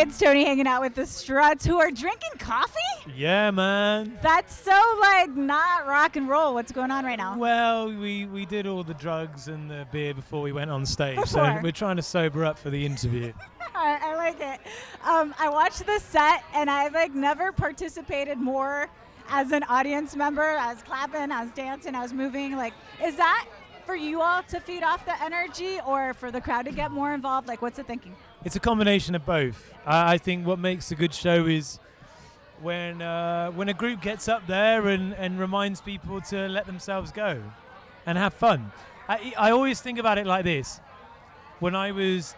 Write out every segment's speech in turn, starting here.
It's Toni hanging out with the Struts, who are drinking coffee? Yeah, man. That's so, not rock and roll. What's going on right now? Well, we did all the drugs and the beer before we went on stage, so Before. we're trying to sober up for the interview. I like it. I watched the set, and I, never participated more as an audience member. I was clapping, I was dancing, I was moving. Is that for you all to feed off the energy or for the crowd to get more involved? What's the thinking? It's a combination of both. I think what makes a good show is when a group gets up there and reminds people to let themselves go and have fun. I always think about it like this. When I was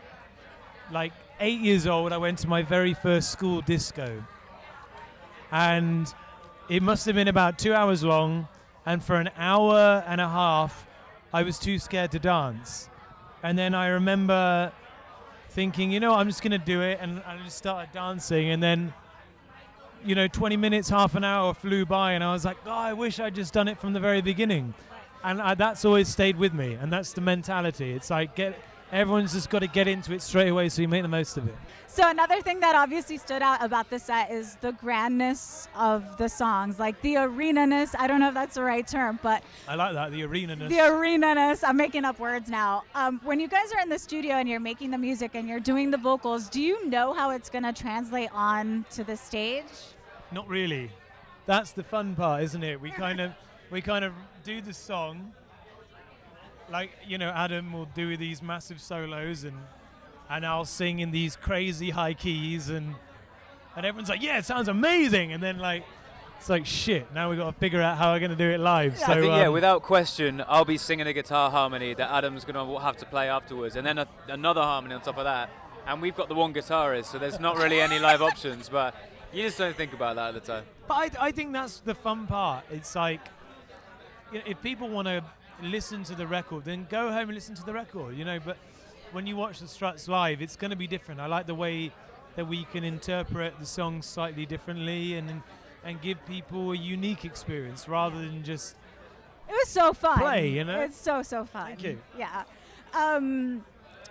8 years old, I went to my very first school disco. And it must have been about 2 hours long. And for an hour and a half, I was too scared to dance. And then I remember thinking, I'm just going to do it. And I just started dancing. And then, 20 minutes, half an hour flew by. And I was like, I wish I'd just done it from the very beginning. And that's always stayed with me. And that's the mentality. It's everyone's just got to get into it straight away so you make the most of it. So another thing that obviously stood out about the set is the grandness of the songs, the arena-ness. I don't know if that's the right term, but I like that, the arena-ness. The arena-ness. I'm making up words now. When you guys are in the studio and you're making the music and you're doing the vocals, do you know how it's going to translate on to the stage? Not really. That's the fun part, isn't it? We kind of do the song. Adam will do these massive solos and I'll sing in these crazy high keys and everyone's like, yeah, it sounds amazing. And then it's like, shit, now we've got to figure out how we're going to do it live. Yeah, so I think, without question, I'll be singing a guitar harmony that Adam's going to have to play afterwards, and then another harmony on top of that. And we've got the one guitarist, so there's not really any live options, but you just don't think about that at the time. But I think that's the fun part. It's if people want to listen to the record, then go home and listen to the record, but when you watch the Struts live, it's going to be different. I like the way that we can interpret the songs slightly differently and give people a unique experience rather than just It was so fun. play, It's so fun. Thank you. Yeah.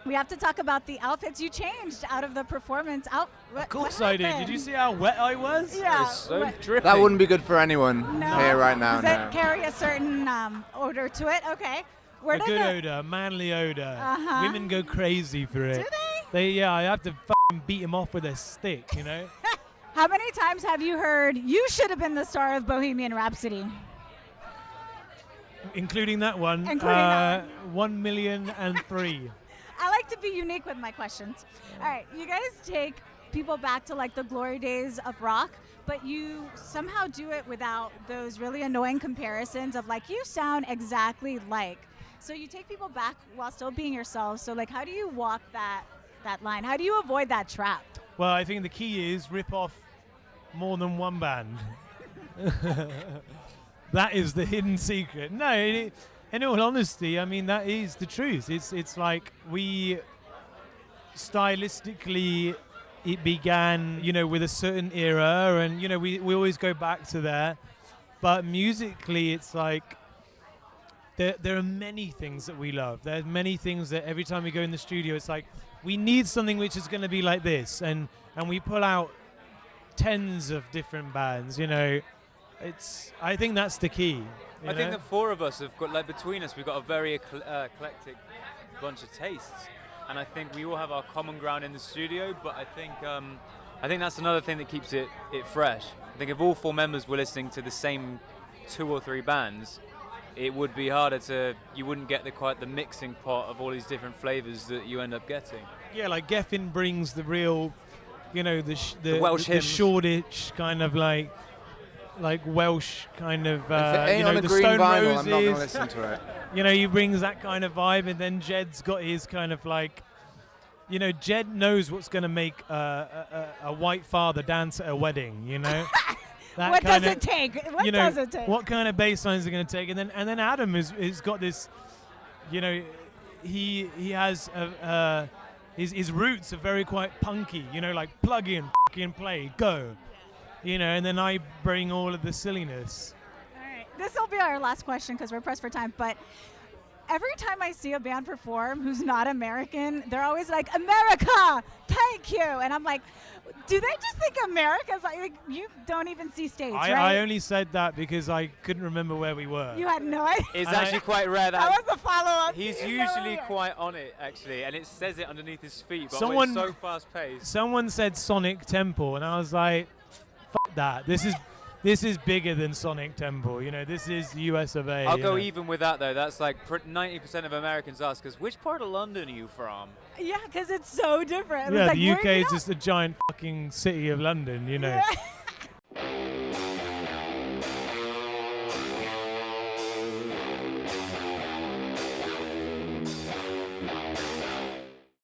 We have to talk about the outfits you changed out of the performance. Of course I did. Did you see how wet I was? Yeah. It was so dripping. That wouldn't be good for anyone here right now. Does it carry a certain odor to it? Okay. A good odor, manly odor. Uh-huh. Women go crazy for it. Do they? I have to beat them off with a stick, How many times have you heard, you should have been the star of Bohemian Rhapsody? Including that one. Including that 1,000,003. I like to be unique with my questions. All right, you guys take people back to the glory days of rock, but you somehow do it without those really annoying comparisons of you sound exactly like. So you take people back while still being yourselves. So how do you walk that line? How do you avoid that trap? Well, I think the key is rip off more than one band. That is the hidden secret. No, in all honesty, that is the truth. It's we stylistically it began, with a certain era, and we always go back to there. But musically, it's there are many things that we love. There's many things that every time we go in the studio, it's we need something which is going to be like this, and we pull out tens of different bands. I think that's the key. I think the four of us have got, between us, we've got a very eclectic bunch of tastes. And I think we all have our common ground in the studio, but I think that's another thing that keeps it fresh. I think if all four members were listening to the same 2 or 3 bands, it would be harder you wouldn't get quite the mixing pot of all these different flavors that you end up getting. Yeah, Geffen brings the real, the Welsh the hymns. Shoreditch kind of Welsh kind of, If it ain't on a the green Stone vinyl, Roses. I'm not going to listen to it. He brings that kind of vibe, and then Jed's got his kind of Jed knows what's going to make a white father dance at a wedding, What does it take? What does it take? What kind of bass lines are going to take? And then Adam has got this, he has his roots are very quite punky, plug in, f***ing play, go. And then I bring all of the silliness. All right, this will be our last question because we're pressed for time, but every time I see a band perform who's not American, they're always like, America, tight queue. And I'm like, do they just think America's like you don't even see states, right? I only said that because I couldn't remember where we were. You had no idea. It's actually quite rare That was the follow-up. he's You usually know, quite on it, actually, and it says it underneath his feet, but Someone- it's so fast-paced. Someone said Sonic Temple, and I was like, "Fuck that! This is bigger than Sonic Temple. You know, this is US of A." I'll you go know. even with that, though. That's like 90% of Americans ask us, which part of London are you from? Yeah, because it's so different. Yeah, It's like, the where UK you is know- just a giant fucking city of London. You know. Yeah.